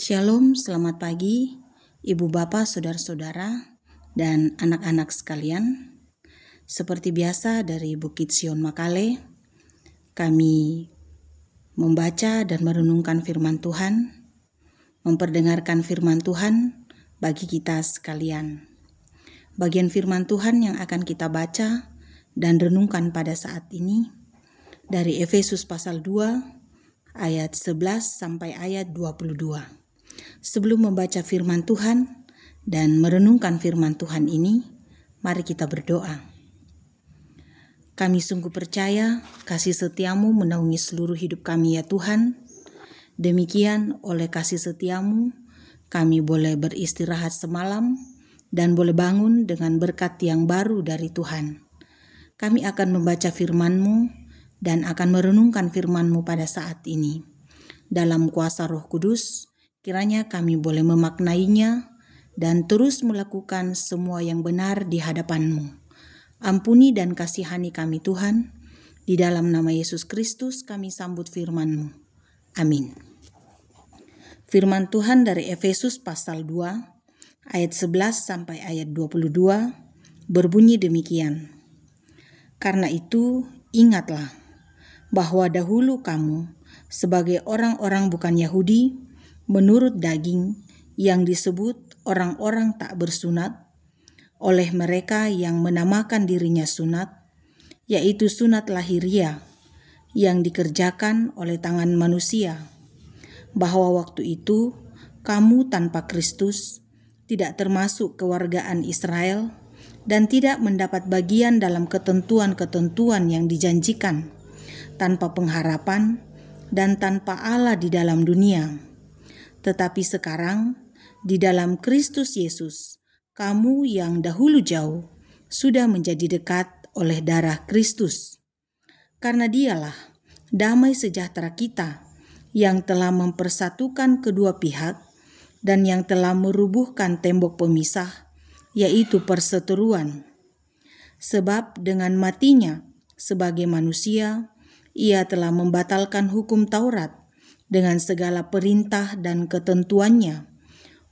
Shalom, selamat pagi Ibu Bapak, Saudara-saudara, dan anak-anak sekalian. Seperti biasa dari Bukit Sion Makale, kami membaca dan merenungkan firman Tuhan, memperdengarkan firman Tuhan bagi kita sekalian. Bagian firman Tuhan yang akan kita baca dan renungkan pada saat ini dari Efesus pasal 2 ayat 11 sampai ayat 22. Sebelum membaca firman Tuhan dan merenungkan firman Tuhan ini, mari kita berdoa. Kami sungguh percaya kasih setiamu menaungi seluruh hidup kami ya Tuhan. Demikian oleh kasih setiamu, kami boleh beristirahat semalam dan boleh bangun dengan berkat yang baru dari Tuhan. Kami akan membaca firman-Mu dan akan merenungkan firman-Mu pada saat ini. Dalam kuasa Roh Kudus, kiranya kami boleh memaknainya dan terus melakukan semua yang benar di hadapan-Mu. Ampuni dan kasihani kami Tuhan. Di dalam nama Yesus Kristus kami sambut firman-Mu. Amin. Firman Tuhan dari Efesus pasal 2 ayat 11 sampai ayat 22 berbunyi demikian. Karena itu ingatlah bahwa dahulu kamu sebagai orang-orang bukan Yahudi menurut daging yang disebut orang-orang tak bersunat oleh mereka yang menamakan dirinya sunat, yaitu sunat lahiriah yang dikerjakan oleh tangan manusia, bahwa waktu itu kamu tanpa Kristus tidak termasuk kewargaan Israel dan tidak mendapat bagian dalam ketentuan-ketentuan yang dijanjikan, tanpa pengharapan dan tanpa Allah di dalam dunia. Tetapi sekarang, di dalam Kristus Yesus, kamu yang dahulu jauh sudah menjadi dekat oleh darah Kristus. Karena dialah damai sejahtera kita yang telah mempersatukan kedua pihak dan yang telah merubuhkan tembok pemisah, yaitu perseteruan. Sebab dengan matinya sebagai manusia, ia telah membatalkan hukum Taurat dengan segala perintah dan ketentuannya,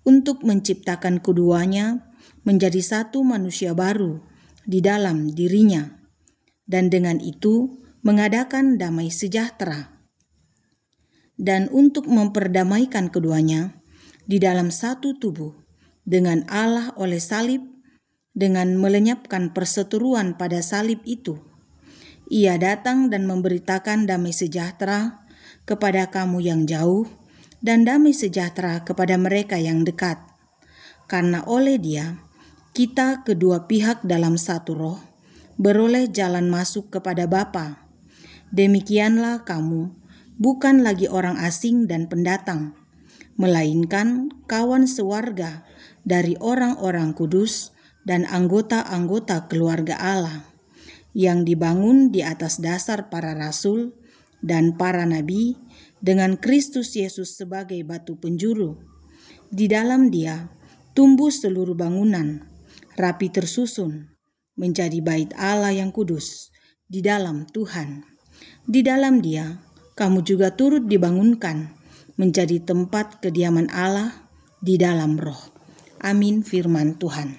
untuk menciptakan keduanya menjadi satu manusia baru di dalam dirinya, dan dengan itu mengadakan damai sejahtera. Dan untuk memperdamaikan keduanya di dalam satu tubuh dengan Allah oleh salib, dengan melenyapkan perseteruan pada salib itu. Ia datang dan memberitakan damai sejahtera kepada kamu yang jauh dan damai sejahtera kepada mereka yang dekat. Karena oleh Dia, kita kedua pihak dalam satu roh beroleh jalan masuk kepada Bapa. Demikianlah kamu bukan lagi orang asing dan pendatang, melainkan kawan sewarga dari orang-orang kudus dan anggota-anggota keluarga Allah, yang dibangun di atas dasar para rasul dan para nabi, dengan Kristus Yesus sebagai batu penjuru. Di dalam Dia tumbuh seluruh bangunan, rapi tersusun, menjadi bait Allah yang kudus di dalam Tuhan. Di dalam Dia kamu juga turut dibangunkan menjadi tempat kediaman Allah di dalam Roh. Amin. Firman Tuhan.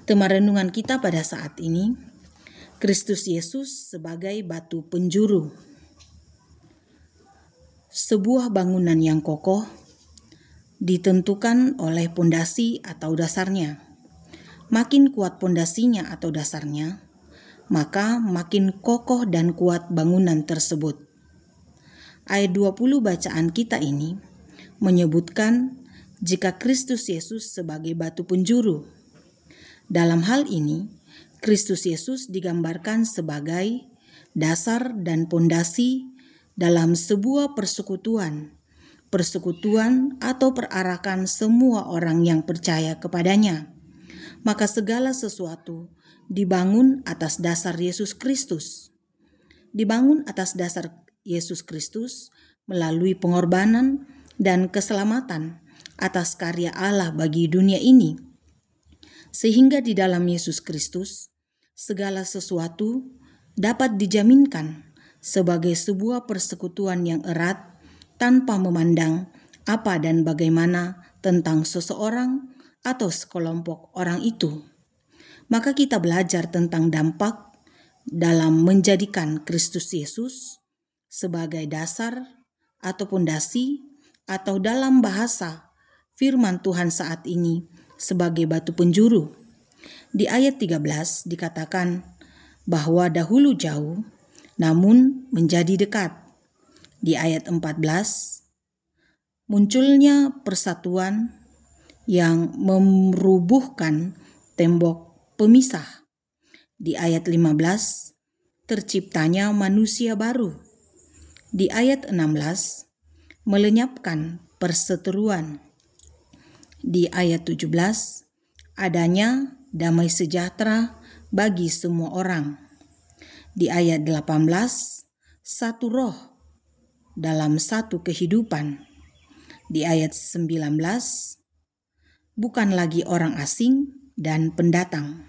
Tema renungan kita pada saat ini, Kristus Yesus sebagai batu penjuru. Sebuah bangunan yang kokoh ditentukan oleh pondasi atau dasarnya. Makin kuat pondasinya atau dasarnya, maka makin kokoh dan kuat bangunan tersebut. Ayat 20 bacaan kita ini menyebutkan jika Kristus Yesus sebagai batu penjuru. Dalam hal ini, Kristus Yesus digambarkan sebagai dasar dan pondasi dalam sebuah persekutuan atau perarakan semua orang yang percaya kepadanya. Maka segala sesuatu dibangun atas dasar Yesus Kristus. Dibangun atas dasar Yesus Kristus melalui pengorbanan dan keselamatan atas karya Allah bagi dunia ini. Sehingga di dalam Yesus Kristus, segala sesuatu dapat dijaminkan sebagai sebuah persekutuan yang erat tanpa memandang apa dan bagaimana tentang seseorang atau sekelompok orang itu. Maka kita belajar tentang dampak dalam menjadikan Kristus Yesus sebagai dasar atau pondasi, atau dalam bahasa firman Tuhan saat ini sebagai batu penjuru. Di ayat 13 dikatakan bahwa dahulu jauh namun menjadi dekat. Di ayat 14 munculnya persatuan yang merubuhkan tembok pemisah. Di ayat 15 terciptanya manusia baru. Di ayat 16 melenyapkan perseteruan. Di ayat 17 adanya damai sejahtera bagi semua orang. Di ayat 18 satu roh dalam satu kehidupan. Di ayat 19 bukan lagi orang asing dan pendatang.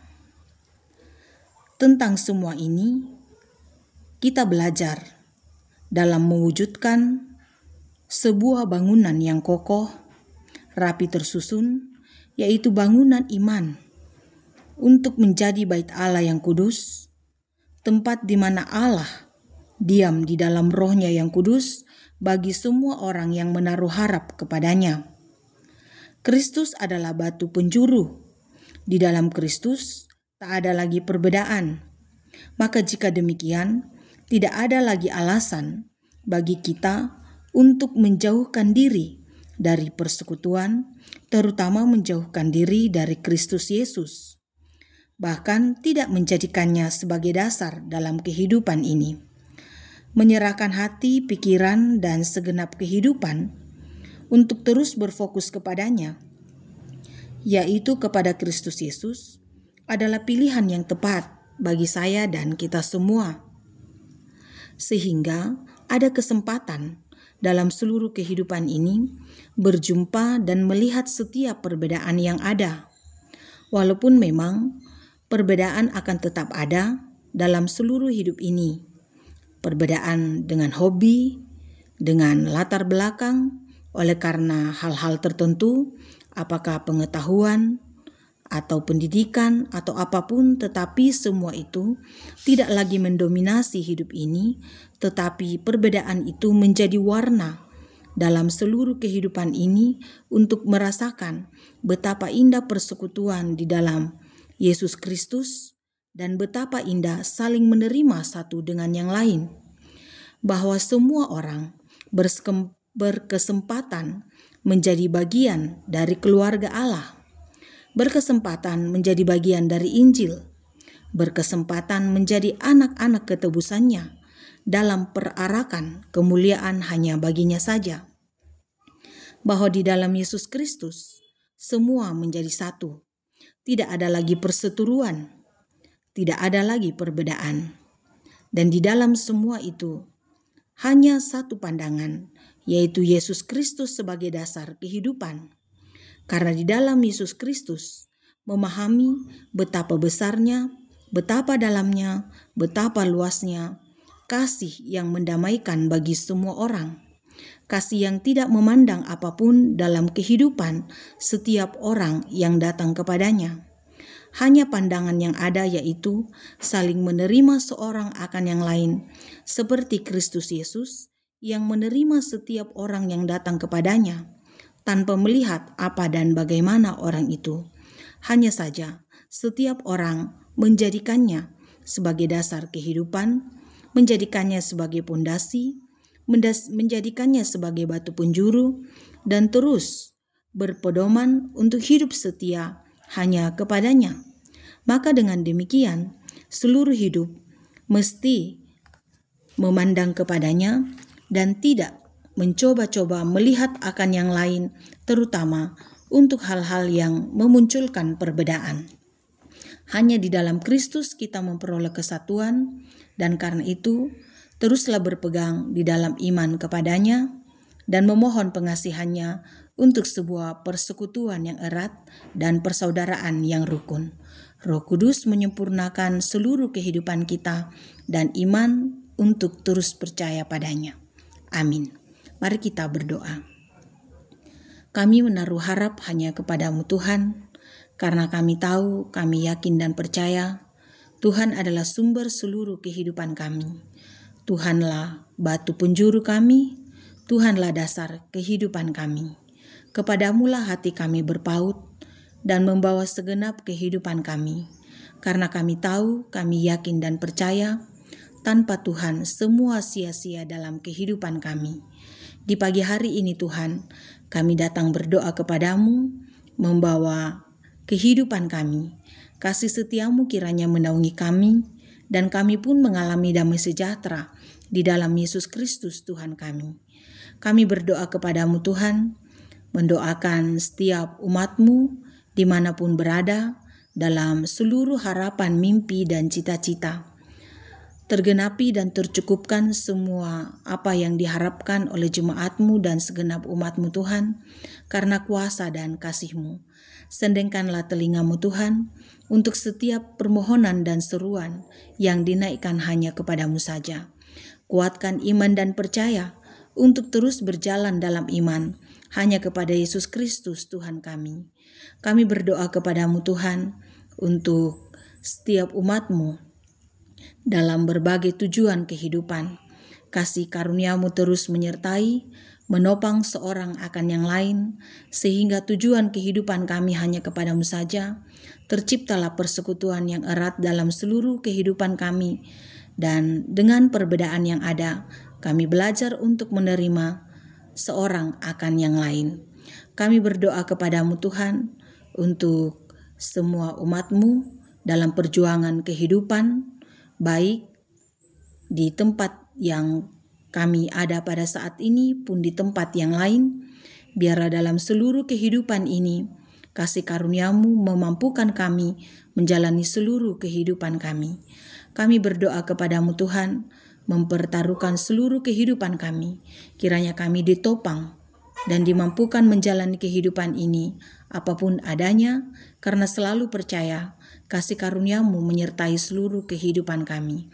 Tentang semua ini kita belajar dalam mewujudkan sebuah bangunan yang kokoh, rapi tersusun, yaitu bangunan iman, untuk menjadi bait Allah yang kudus, tempat di mana Allah diam di dalam rohnya yang kudus bagi semua orang yang menaruh harap kepadanya. Kristus adalah batu penjuru. Di dalam Kristus tak ada lagi perbedaan. Maka jika demikian, tidak ada lagi alasan bagi kita untuk menjauhkan diri dari persekutuan, terutama menjauhkan diri dari Kristus Yesus. Bahkan tidak menjadikannya sebagai dasar dalam kehidupan ini. Menyerahkan hati, pikiran, dan segenap kehidupan untuk terus berfokus kepadanya, yaitu kepada Kristus Yesus, adalah pilihan yang tepat bagi saya dan kita semua. Sehingga ada kesempatan dalam seluruh kehidupan ini berjumpa dan melihat setiap perbedaan yang ada. Walaupun memang perbedaan akan tetap ada dalam seluruh hidup ini. Perbedaan dengan hobi, dengan latar belakang, oleh karena hal-hal tertentu, apakah pengetahuan, atau pendidikan, atau apapun, tetapi semua itu tidak lagi mendominasi hidup ini, tetapi perbedaan itu menjadi warna dalam seluruh kehidupan ini untuk merasakan betapa indah persekutuan di dalam Yesus Kristus dan betapa indah saling menerima satu dengan yang lain. Bahwa semua orang berkesempatan menjadi bagian dari keluarga Allah, berkesempatan menjadi bagian dari Injil, berkesempatan menjadi anak-anak ketebusannya dalam perarakan kemuliaan hanya baginya saja. Bahwa di dalam Yesus Kristus semua menjadi satu. Tidak ada lagi perseteruan, tidak ada lagi perbedaan. Dan di dalam semua itu hanya satu pandangan, yaitu Yesus Kristus sebagai dasar kehidupan. Karena di dalam Yesus Kristus memahami betapa besarnya, betapa dalamnya, betapa luasnya kasih yang mendamaikan bagi semua orang. Kasih yang tidak memandang apapun dalam kehidupan setiap orang yang datang kepadanya. Hanya pandangan yang ada yaitu saling menerima seorang akan yang lain, seperti Kristus Yesus yang menerima setiap orang yang datang kepadanya, tanpa melihat apa dan bagaimana orang itu. Hanya saja setiap orang menjadikannya sebagai dasar kehidupan, menjadikannya sebagai pondasi, menjadikannya sebagai batu penjuru, dan terus berpedoman untuk hidup setia hanya kepadanya. Maka dengan demikian seluruh hidup mesti memandang kepadanya dan tidak mencoba-coba melihat akan yang lain, terutama untuk hal-hal yang memunculkan perbedaan. Hanya di dalam Kristus kita memperoleh kesatuan, dan karena itu teruslah berpegang di dalam iman kepadanya dan memohon pengasihannya untuk sebuah persekutuan yang erat dan persaudaraan yang rukun. Roh Kudus menyempurnakan seluruh kehidupan kita dan iman untuk terus percaya padanya. Amin. Mari kita berdoa. Kami menaruh harap hanya kepadamu Tuhan, karena kami tahu, kami yakin dan percaya, Tuhan adalah sumber seluruh kehidupan kami. Tuhanlah batu penjuru kami, Tuhanlah dasar kehidupan kami. Kepadamulah hati kami berpaut dan membawa segenap kehidupan kami. Karena kami tahu, kami yakin dan percaya, tanpa Tuhan semua sia-sia dalam kehidupan kami. Di pagi hari ini Tuhan, kami datang berdoa kepadamu, membawa kehidupan kami. Kasih setiamu kiranya menaungi kami, dan kami pun mengalami damai sejahtera di dalam Yesus Kristus Tuhan kami. Kami berdoa kepadamu Tuhan, mendoakan setiap umatmu dimanapun berada, dalam seluruh harapan, mimpi, dan cita-cita. Tergenapi dan tercukupkan semua apa yang diharapkan oleh jemaatmu dan segenap umatmu Tuhan, karena kuasa dan kasih-Mu. Sendengkanlah telingamu Tuhan, untuk setiap permohonan dan seruan yang dinaikkan hanya kepadamu saja. Kuatkan iman dan percaya, untuk terus berjalan dalam iman, hanya kepada Yesus Kristus Tuhan kami. Kami berdoa kepadamu Tuhan, untuk setiap umatmu, dalam berbagai tujuan kehidupan. Kasih karuniamu terus menyertai, menopang seorang akan yang lain, sehingga tujuan kehidupan kami hanya kepadamu saja. Terciptalah persekutuan yang erat dalam seluruh kehidupan kami, dan dengan perbedaan yang ada, kami belajar untuk menerima seorang akan yang lain. Kami berdoa kepadamu Tuhan, untuk semua umatmu dalam perjuangan kehidupan, baik di tempat yang kami ada pada saat ini pun di tempat yang lain. Biarlah dalam seluruh kehidupan ini, kasih karuniamu memampukan kami menjalani seluruh kehidupan kami. Kami berdoa kepadamu Tuhan, mempertaruhkan seluruh kehidupan kami. Kiranya kami ditopang dan dimampukan menjalani kehidupan ini apapun adanya, karena selalu percaya kasih karuniamu menyertai seluruh kehidupan kami.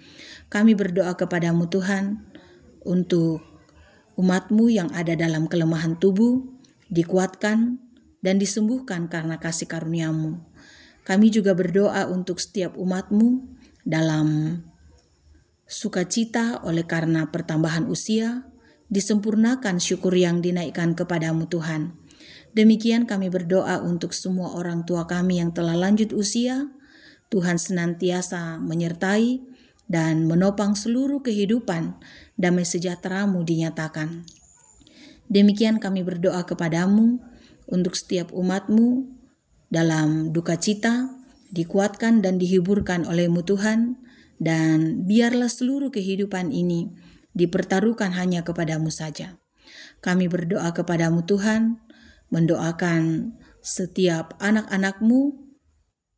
Kami berdoa kepadamu Tuhan, untuk umatmu yang ada dalam kelemahan tubuh, dikuatkan dan disembuhkan karena kasih karuniamu. Kami juga berdoa untuk setiap umatmu dalam sukacita oleh karena pertambahan usia, disempurnakan syukur yang dinaikkan kepadamu Tuhan. Demikian kami berdoa untuk semua orang tua kami yang telah lanjut usia. Tuhan senantiasa menyertai dan menopang seluruh kehidupan, damai sejahtera-Mu dinyatakan. Demikian kami berdoa kepadamu untuk setiap umat-Mu dalam duka cita, dikuatkan dan dihiburkan oleh-Mu Tuhan, dan biarlah seluruh kehidupan ini dipertaruhkan hanya kepadamu saja. Kami berdoa kepadamu Tuhan, mendoakan setiap anak-anak-Mu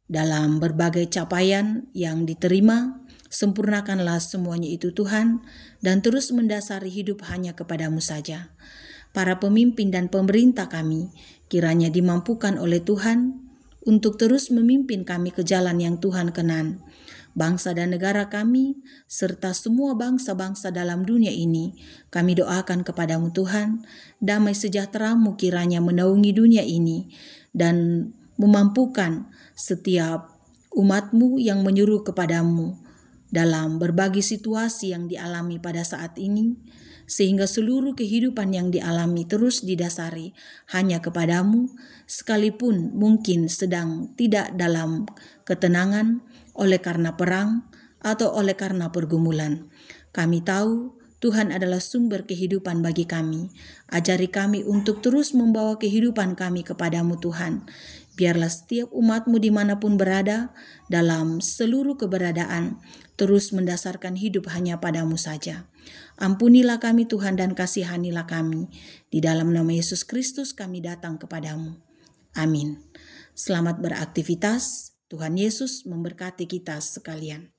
dalam berbagai capaian yang diterima. Sempurnakanlah semuanya itu Tuhan, dan terus mendasari hidup hanya kepadamu saja. Para pemimpin dan pemerintah kami kiranya dimampukan oleh Tuhan untuk terus memimpin kami ke jalan yang Tuhan kenan. Bangsa dan negara kami, serta semua bangsa-bangsa dalam dunia ini, kami doakan kepadamu Tuhan, damai sejahtera-Mu kiranya menaungi dunia ini, dan memampukan setiap umat-Mu yang menyuruh kepadamu dalam berbagai situasi yang dialami pada saat ini, sehingga seluruh kehidupan yang dialami terus didasari hanya kepadamu, sekalipun mungkin sedang tidak dalam ketenangan oleh karena perang atau oleh karena pergumulan. Kami tahu Tuhan adalah sumber kehidupan bagi kami. Ajari kami untuk terus membawa kehidupan kami kepadamu Tuhan. Biarlah setiap umat-Mu dimanapun berada, dalam seluruh keberadaan, terus mendasarkan hidup hanya padamu saja. Ampunilah kami Tuhan dan kasihanilah kami. Di dalam nama Yesus Kristus kami datang kepadamu. Amin. Selamat beraktivitas. Tuhan Yesus memberkati kita sekalian.